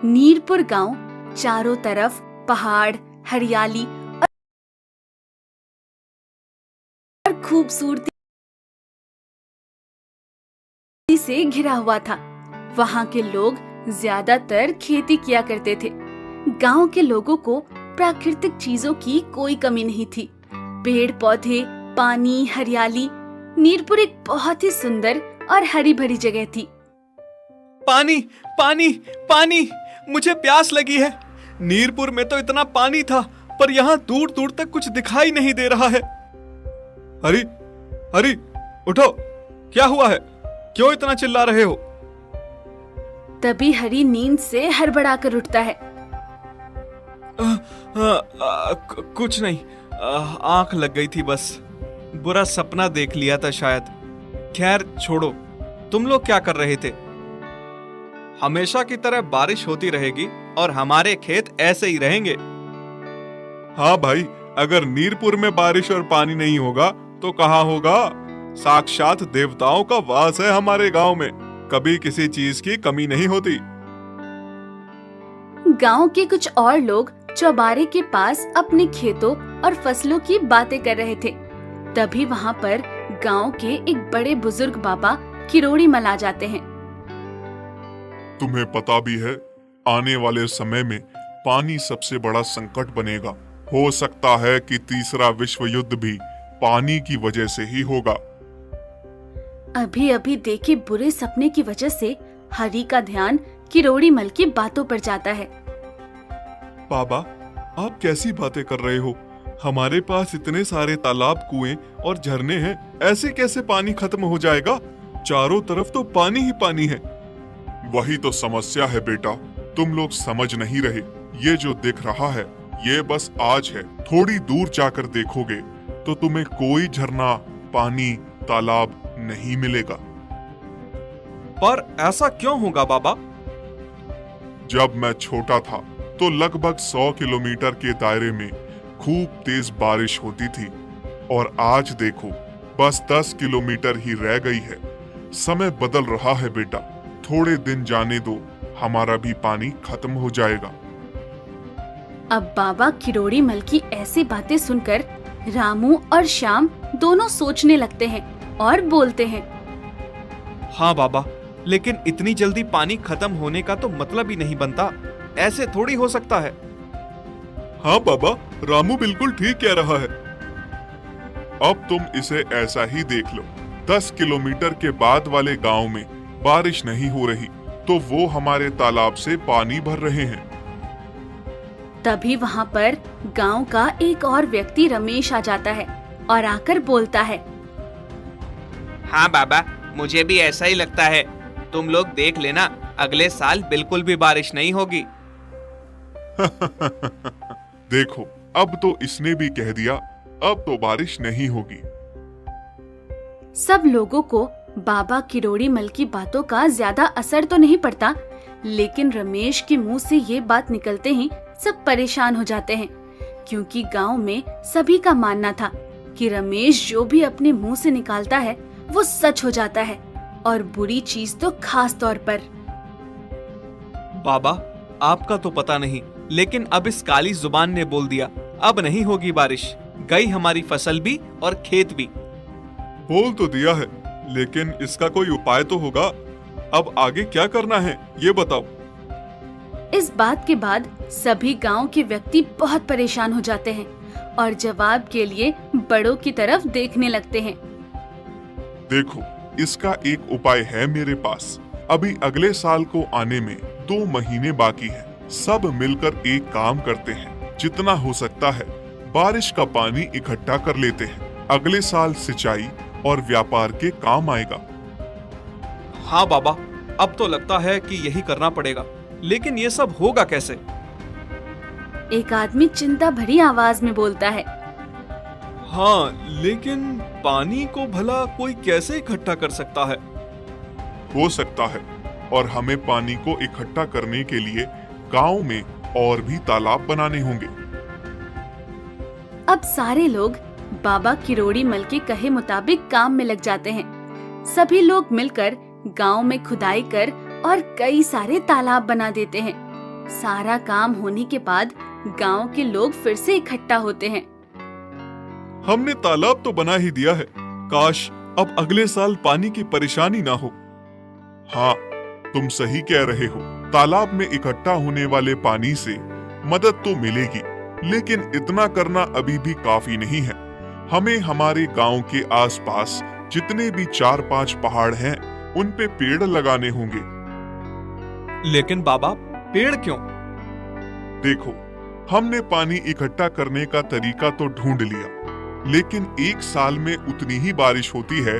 नीरपुर गांव चारों तरफ पहाड़, हरियाली और खूबसूरती से घिरा हुआ था। वहाँ के लोग ज्यादातर खेती किया करते थे। गांव के लोगों को प्राकृतिक चीजों की कोई कमी नहीं थी। पेड़ पौधे, पानी, हरियाली। नीरपुर एक बहुत ही सुंदर और हरी भरी जगह थी। पानी पानी पानी, मुझे प्यास लगी है। नीरपुर में तो इतना पानी था, पर यहाँ दूर दूर तक कुछ दिखाई नहीं दे रहा है। हरी हरी, उठो, क्या हुआ है? क्यों इतना चिल्ला रहे हो? तभी हरी नींद से हड़बड़ाकर उठता है। कुछ नहीं, आंख लग गई थी बस। बुरा सपना देख लिया था शायद। खैर छोड़ो, तुम लोग क्या कर रहे थे? हमेशा की तरह बारिश होती रहेगी और हमारे खेत ऐसे ही रहेंगे। हाँ भाई, अगर नीरपुर में बारिश और पानी नहीं होगा तो कहाँ होगा? साक्षात देवताओं का वास है हमारे गांव में। कभी किसी चीज की कमी नहीं होती। गांव के कुछ और लोग चौबारे के पास अपने खेतों और फसलों की बातें कर रहे थे। तभी वहाँ पर गांव के एक बड़े बुजुर्ग बाबा किरोड़ी मल आ जाते हैं। तुम्हें पता भी है, आने वाले समय में पानी सबसे बड़ा संकट बनेगा। हो सकता है कि तीसरा विश्व युद्ध भी पानी की वजह से ही होगा। अभी अभी देखे बुरे सपने की वजह से हरी का ध्यान किरोड़ी मल की बातों पर जाता है। बाबा, आप कैसी बातें कर रहे हो? हमारे पास इतने सारे तालाब, कुएं और झरने हैं, ऐसे कैसे पानी खत्म हो जाएगा? चारों तरफ तो पानी ही पानी है। वही तो समस्या है बेटा, तुम लोग समझ नहीं रहे। ये जो दिख रहा है ये बस आज है। थोड़ी दूर जाकर देखोगे तो तुम्हें कोई झरना, पानी, तालाब नहीं मिलेगा। पर ऐसा क्यों होगा बाबा? जब मैं छोटा था तो लगभग 100 किलोमीटर के दायरे में खूब तेज बारिश होती थी, और आज देखो बस 10 किलोमीटर ही रह गई है। समय बदल रहा है बेटा, थोड़े दिन जाने दो, हमारा भी पानी खत्म हो जाएगा। अब बाबा किरोड़ी मल की ऐसी बातें सुनकर रामू और श्याम दोनों सोचने लगते हैं और बोलते हैं। हाँ बाबा, लेकिन इतनी जल्दी पानी खत्म होने का तो मतलब ही नहीं बनता। ऐसे थोड़ी हो सकता है। हाँ बाबा, रामू बिल्कुल ठीक कह रहा है। अब तुम इसे ऐसा ही देख लो, 10 किलोमीटर के बाद वाले गांव में बारिश नहीं हो रही तो वो हमारे तालाब से पानी भर रहे हैं। तभी वहाँ पर गांव का एक और व्यक्ति रमेश आ जाता है और आकर बोलता है। हाँ बाबा, मुझे भी ऐसा ही लगता है। तुम लोग देख लेना, अगले साल बिल्कुल भी बारिश नहीं होगी। देखो, अब तो इसने भी कह दिया, अब तो बारिश नहीं होगी। सब लोगों को बाबा किरोड़ी मल की बातों का ज्यादा असर तो नहीं पड़ता, लेकिन रमेश के मुंह से ये बात निकलते ही सब परेशान हो जाते हैं, क्योंकि गांव में सभी का मानना था कि रमेश जो भी अपने मुंह से निकालता है वो सच हो जाता है, और बुरी चीज तो खास तौर पर। बाबा, आपका तो पता नहीं, लेकिन अब इस काली जुबान ने बोल दिया, अब नहीं होगी बारिश। गई हमारी फसल भी और खेत भी। बोल तो दिया है, लेकिन इसका कोई उपाय तो होगा। अब आगे क्या करना है ये बताओ। इस बात के बाद सभी गांव के व्यक्ति बहुत परेशान हो जाते हैं और जवाब के लिए बड़ों की तरफ देखने लगते हैं। देखो, इसका एक उपाय है मेरे पास। अभी अगले साल को आने में 2 महीने बाकी है। सब मिलकर एक काम करते हैं, जितना हो सकता है बारिश का पानी इकट्ठा कर लेते हैं। अगले साल सिंचाई और व्यापार के काम आएगा। हाँ बाबा, अब तो लगता है कि यही करना पड़ेगा, लेकिन ये सब होगा कैसे? एक आदमी चिंता भरी आवाज में बोलता है। हाँ, लेकिन पानी को भला कोई कैसे इकट्ठा कर सकता है? हो सकता है, और हमें पानी को इकट्ठा करने के लिए गांव में और भी तालाब बनाने होंगे। अब सारे लोग बाबा किरोड़ी मल के कहे मुताबिक काम में लग जाते हैं। सभी लोग मिलकर गांव में खुदाई कर और कई सारे तालाब बना देते हैं। सारा काम होने के बाद गांव के लोग फिर से इकट्ठा होते हैं। हमने तालाब तो बना ही दिया है, काश अब अगले साल पानी की परेशानी ना हो। हाँ, तुम सही कह रहे हो। तालाब में इकट्ठा होने वाले पानी से मदद तो मिलेगी, लेकिन इतना करना अभी भी काफी नहीं है। हमें हमारे गांव के आसपास जितने भी 4-5 पहाड़ हैं, उन पे पेड़ लगाने होंगे। लेकिन बाबा, पेड़ क्यों? देखो, हमने पानी इकट्ठा करने का तरीका तो ढूंढ लिया, लेकिन एक साल में उतनी ही बारिश होती है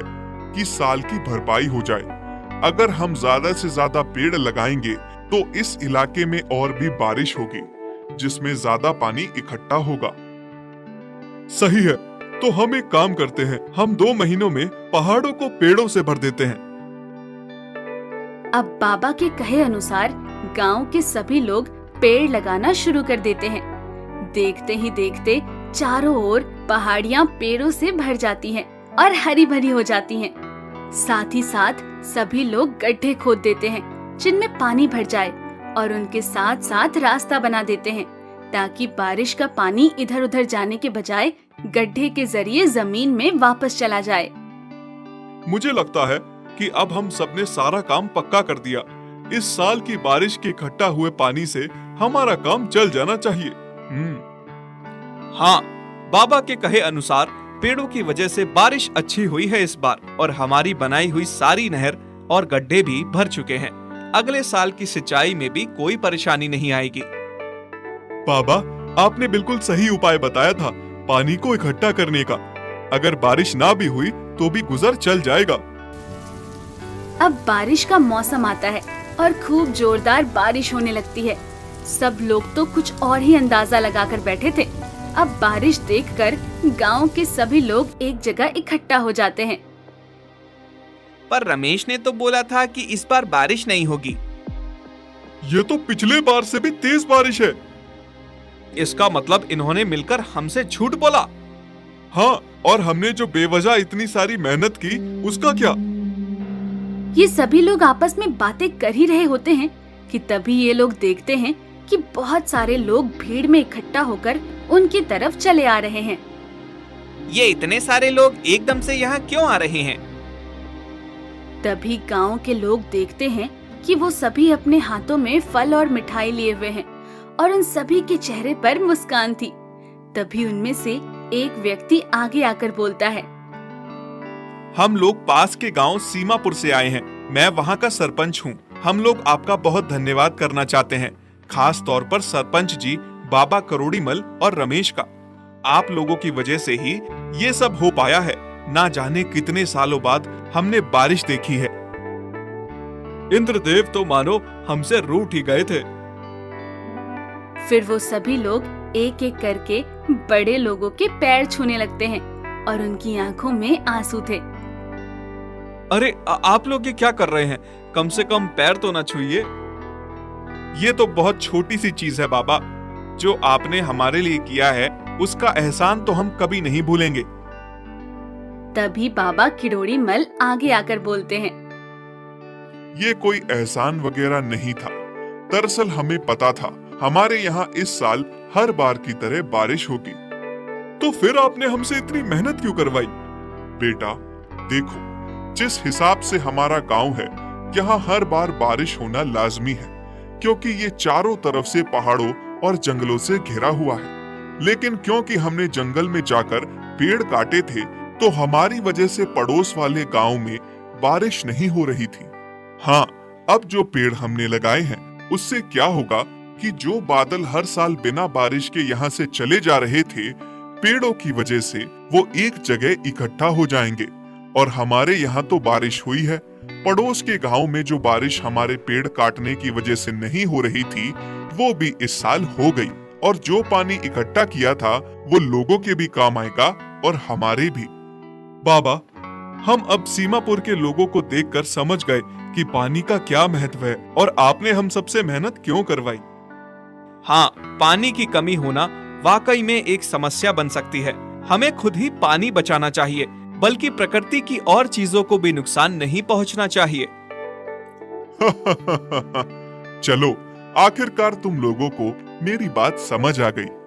कि साल की भरपाई हो जाए। अगर हम ज्यादा से ज्यादा पेड़ लगाएंगे तो इस इलाके में और भी बारिश होगी, जिसमें ज्यादा पानी इकट्ठा होगा। सही है, तो हम एक काम करते हैं, हम 2 महीनों में पहाड़ों को पेड़ों से भर देते हैं। अब बाबा के कहे अनुसार गांव के सभी लोग पेड़ लगाना शुरू कर देते हैं। देखते ही देखते चारों ओर पहाड़ियां पेड़ों से भर जाती हैं और हरी भरी हो जाती हैं। साथ ही साथ सभी लोग गड्ढे खोद देते हैं जिनमें पानी भर जाए, और उनके साथ साथ रास्ता बना देते हैं ताकि बारिश का पानी इधर उधर जाने के बजाय गड्ढे के जरिए जमीन में वापस चला जाए। मुझे लगता है कि अब हम सबने सारा काम पक्का कर दिया। इस साल की बारिश के इकट्ठा हुए पानी से हमारा काम चल जाना चाहिए। हाँ, बाबा के कहे अनुसार पेड़ों की वजह से बारिश अच्छी हुई है इस बार, और हमारी बनाई हुई सारी नहर और गड्ढे भी भर चुके हैं। अगले साल की सिंचाई में भी कोई परेशानी नहीं आएगी। बाबा, आपने बिल्कुल सही उपाय बताया था पानी को इकट्ठा करने का। अगर बारिश ना भी हुई तो भी गुजर चल जाएगा। अब बारिश का मौसम आता है और खूब जोरदार बारिश होने लगती है। सब लोग तो कुछ और ही अंदाजा लगाकर बैठे थे। अब बारिश देखकर गांव के सभी लोग एक जगह इकट्ठा हो जाते हैं। पर रमेश ने तो बोला था कि इस बार बारिश नहीं होगी। ये तो पिछले बार से भी तेज बारिश है। इसका मतलब इन्होंने मिलकर हमसे झूठ बोला। हाँ, और हमने जो बेवजह इतनी सारी मेहनत की, उसका क्या? ये सभी लोग आपस में बातें कर ही रहे होते हैं कि तभी ये लोग देखते हैं कि बहुत सारे लोग भीड़ में इकट्ठा होकर उनकी तरफ चले आ रहे हैं। ये इतने सारे लोग एकदम से यहाँ क्यों आ रहे हैं? तभी गांव के लोग देखते हैं कि वो सभी अपने हाथों में फल और मिठाई लिए हुए हैं और उन सभी के चेहरे पर मुस्कान थी। तभी उनमें से एक व्यक्ति आगे आकर बोलता है, हम लोग पास के गांव सीमापुर से आए हैं। मैं वहां का सरपंच हूं। हम लोग आपका बहुत धन्यवाद करना चाहते हैं, खास तौर पर सरपंच जी, बाबा करोड़ीमल और रमेश का। आप लोगों की वजह से ही ये सब हो पाया है। ना जाने कितने सालों बाद हमने बारिश देखी है। इंद्रदेव तो मानो हमसे रूठ ही गए थे। फिर वो सभी लोग एक एक करके बड़े लोगों के पैर छूने लगते हैं और उनकी आंखों में आंसू थे। अरे आप लोग ये क्या कर रहे हैं? कम से कम पैर तो ना छूइए। ये तो बहुत छोटी सी चीज है बाबा। जो आपने हमारे लिए किया है उसका एहसान तो हम कभी नहीं भूलेंगे। तभी बाबा किरोड़ीमल आगे आकर बोलते हैं, ये कोई एहसान वगैरह नहीं था। दरअसल हमें पता था हमारे यहाँ इस साल हर बार की तरह बारिश होगी। तो फिर आपने हमसे इतनी मेहनत क्यों करवाई? बेटा देखो, जिस हिसाब से हमारा गांव है, यहाँ हर बार बारिश होना लाजमी है, क्योंकि ये चारों तरफ से पहाड़ों और जंगलों से घिरा हुआ है। लेकिन क्योंकि हमने जंगल में जाकर पेड़ काटे थे, तो हमारी वजह से पड़ोस वाले गांव में बारिश नहीं हो रही थी। हाँ, अब जो पेड़ हमने लगाए हैं, उससे क्या होगा कि जो बादल हर साल बिना बारिश के यहाँ से चले जा रहे थे, पेड़ों की वजह से वो एक जगह इकट्ठा हो जाएंगे। और हमारे यहाँ तो बारिश हुई है, पड़ोस के गांव में जो बारिश हमारे पेड़ काटने की वजह से नहीं हो रही थी, वो भी इस साल हो गई। और जो पानी इकट्ठा किया था, वो लोगों के भी काम आएगा और हमारे भी। बाबा, हम अब सीमापुर के लोगों को देखकर समझ गए कि पानी का क्या महत्व है और आपने हम सबसे मेहनत क्यों करवाई। हाँ, पानी की कमी होना वाकई में एक समस्या बन सकती है। हमें खुद ही पानी बचाना चाहिए, बल्कि प्रकृति की और चीजों को भी नुकसान नहीं पहुंचना चाहिए। चलो, आखिरकार तुम लोगों को मेरी बात समझ आ गई।